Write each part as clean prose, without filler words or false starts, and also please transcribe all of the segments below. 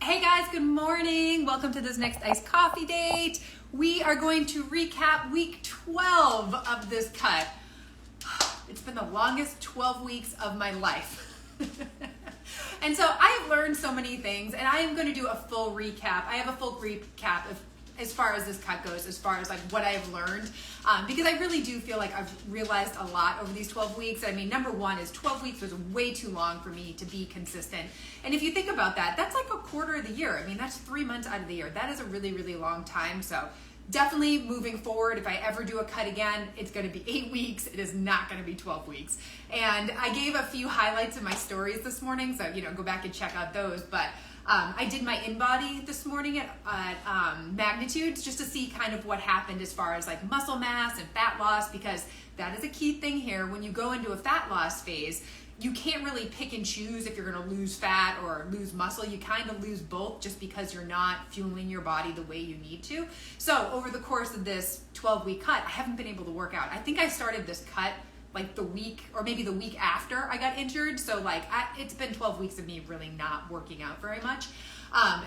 Hey guys, good morning. Welcome to this next iced coffee date. We are going to recap week 12 of this cut. It's been the longest 12 weeks of my life. And so I have learned so many things, and I am going to do a full recap. I have a full recap of as far as this cut goes, as far as like what I've learned, because I really do feel like I've realized a lot over these 12 weeks. I mean, number one is 12 weeks was way too long for me to be consistent. And if you think about that, that's like a quarter of the year. I mean, that's 3 months out of the year. That is a really, really long time. So definitely moving forward, if I ever do a cut again, it's going to be 8 weeks. It is not going to be 12 weeks. And I gave a few highlights in my stories this morning, so go back and check out those. But I did my InBody this morning at Magnitudes just to see kind of what happened as far as like muscle mass and fat loss, because that is a key thing here. When you go into a fat loss phase, you can't really pick and choose if you're going to lose fat or lose muscle. You kind of lose both just because you're not fueling your body the way you need to. So over the course of this 12-week cut, I haven't been able to work out. I think I started this cut like the week or maybe the week after I got injured. So like it's been 12 weeks of me really not working out very much.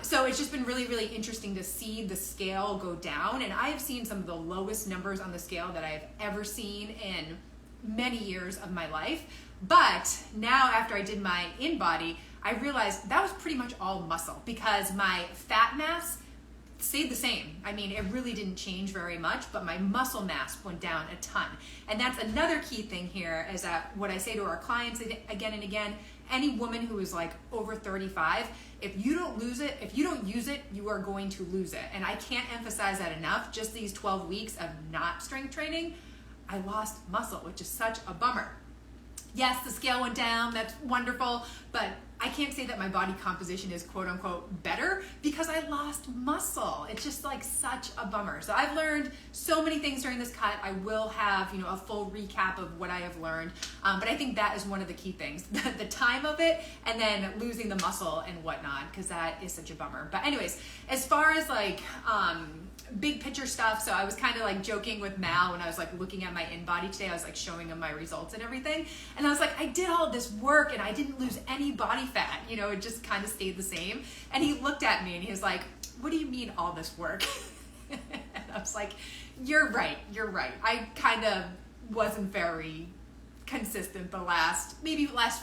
So it's just been really, really interesting to see the scale go down. And I have seen some of the lowest numbers on the scale that I've ever seen in many years of my life. But now after I did my InBody, I realized that was pretty much all muscle because my fat mass stayed the same. I mean, it really didn't change very much, but my muscle mass went down a ton. And that's another key thing here is that what I say to our clients again and again, any woman who is like over 35, if you don't lose it, if you don't use it, you are going to lose it. And I can't emphasize that enough. Just these 12 weeks of not strength training, I lost muscle, which is such a bummer. Yes, the scale went down, that's wonderful, but I can't say that my body composition is quote unquote better because I lost muscle. It's just like such a bummer. So I've learned so many things during this cut. I will have, a full recap of what I have learned. But I think that is one of the key things, the time of it and then losing the muscle and whatnot, because that is such a bummer. But anyways, as far as like, big picture stuff. So I was kind of like joking with Mal when I was like looking at my InBody today. I was like showing him my results and everything. And I was like, I did all this work and I didn't lose any body fat. It just kind of stayed the same. And he looked at me and he was like, what do you mean all this work? And I was like, you're right. I kind of wasn't very consistent the last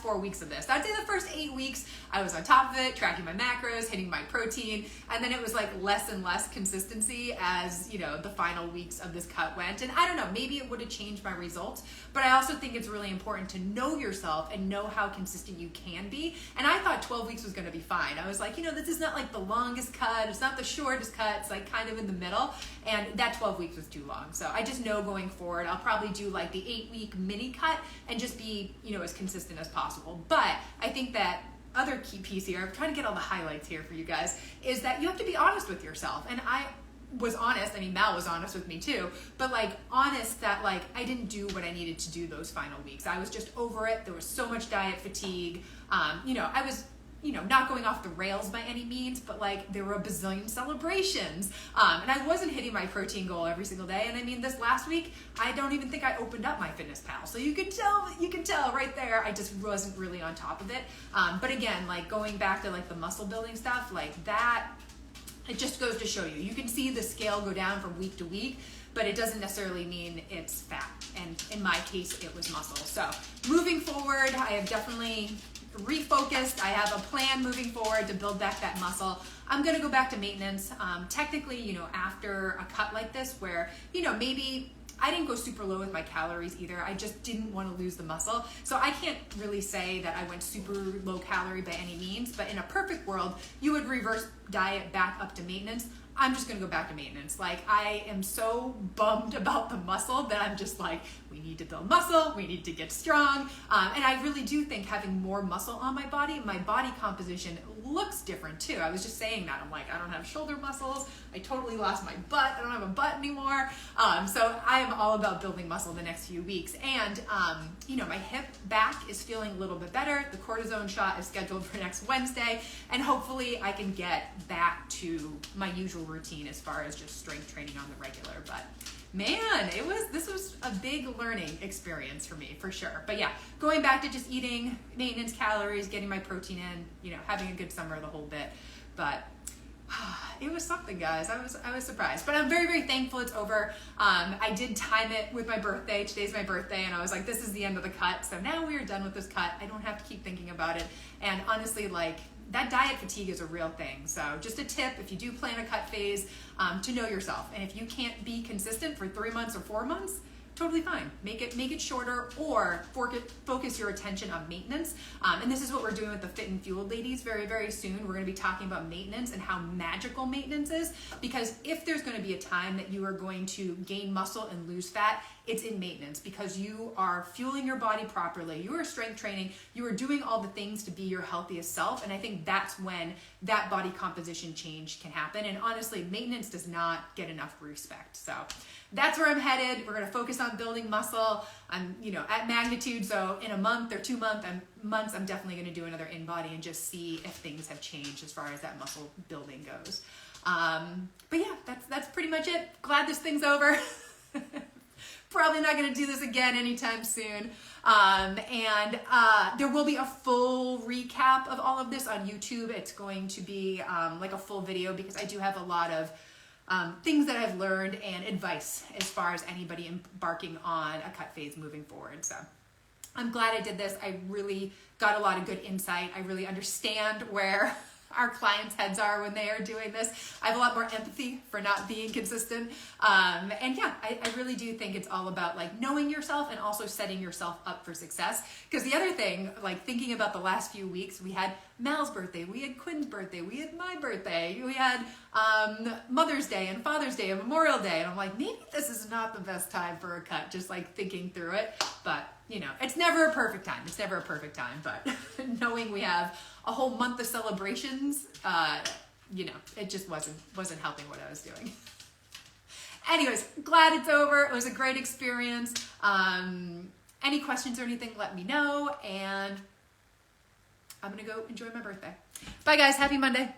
4 weeks of this. I'd say the first 8 weeks I was on top of it, tracking my macros, hitting my protein, and then it was like less and less consistency as the final weeks of this cut went. And I don't know, maybe it would have changed my results, but I also think it's really important to know yourself and know how consistent you can be. And I thought 12 weeks was going to be fine. I was like, this is not like the longest cut, it's not the shortest cut, it's like kind of in the middle, and that 12 weeks was too long. So I just know going forward I'll probably do like the 8-week mini cut and just be, as consistent as possible. But I think that other key piece here, I'm trying to get all the highlights here for you guys, is that you have to be honest with yourself. And I was honest, Mal was honest with me too, but like honest that like I didn't do what I needed to do those final weeks. I was just over it. There was so much diet fatigue. I was not going off the rails by any means, but like there were a bazillion celebrations. And I wasn't hitting my protein goal every single day. And this last week, I don't even think I opened up my MyFitnessPal. So you can tell right there, I just wasn't really on top of it. But again, like going back to like the muscle building stuff, like that, it just goes to show you can see the scale go down from week to week, but it doesn't necessarily mean it's fat. And in my case, it was muscle. So moving forward, I have definitely refocused. I have a plan moving forward to build back that muscle. I'm going to go back to maintenance. Technically, after a cut like this where, maybe I didn't go super low with my calories either. I just didn't want to lose the muscle. So I can't really say that I went super low calorie by any means, but in a perfect world, you would reverse diet back up to maintenance. I'm just going to go back to maintenance. Like I am so bummed about the muscle that I'm just like, we need to build muscle. We need to get strong. And I really do think having more muscle on my body composition looks different too. I was just saying that. I'm like, I don't have shoulder muscles. I totally lost my butt. I don't have a butt anymore. So I am all about building muscle the next few weeks. And, my hip back is feeling a little bit better. The cortisone shot is scheduled for next Wednesday. And hopefully I can get back to my usual routine as far as just strength training on the regular. But man, this was a big learning experience for me, for sure. But yeah, going back to just eating maintenance calories, getting my protein in, having a good summer, the whole bit. but it was something, guys. I was surprised, but I'm very, very thankful it's over. I did time it with my birthday. Today's my birthday, and I was like, this is the end of the cut. So now we are done with this cut. I don't have to keep thinking about it. And honestly, like, that diet fatigue is a real thing. So just a tip, if you do plan a cut phase, to know yourself. And if you can't be consistent for 3 months or 4 months, totally fine. Make it shorter, or focus your attention on maintenance. And this is what we're doing with the Fit and Fueled ladies very, very soon. We're going to be talking about maintenance and how magical maintenance is, because if there's going to be a time that you are going to gain muscle and lose fat, it's in maintenance, because you are fueling your body properly. You are strength training. You are doing all the things to be your healthiest self. And I think that's when that body composition change can happen. And honestly, maintenance does not get enough respect. So that's where I'm headed. We're going to focus on building muscle. I'm, at magnitude. So in a month or 2 months, I'm definitely going to do another InBody and just see if things have changed as far as that muscle building goes. But yeah, that's pretty much it. Glad this thing's over. Probably not going to do this again anytime soon. There will be a full recap of all of this on YouTube. It's going to be like a full video, because I do have a lot of things that I've learned and advice as far as anybody embarking on a cut phase moving forward. So I'm glad I did this. I really got a lot of good insight. I really understand where our clients' heads are when they are doing this. I have a lot more empathy for not being consistent. And yeah, I really do think it's all about like knowing yourself and also setting yourself up for success. Because the other thing, like thinking about the last few weeks, we had Mal's birthday, we had Quinn's birthday, we had my birthday, we had Mother's Day and Father's Day and Memorial Day. And I'm like, maybe this is not the best time for a cut, just like thinking through it. But it's never a perfect time. It's never a perfect time. But knowing we have a whole month of celebrations, it just wasn't helping what I was doing. Anyways, glad it's over. It was a great experience. Any questions or anything, let me know. And I'm going to go enjoy my birthday. Bye, guys. Happy Monday.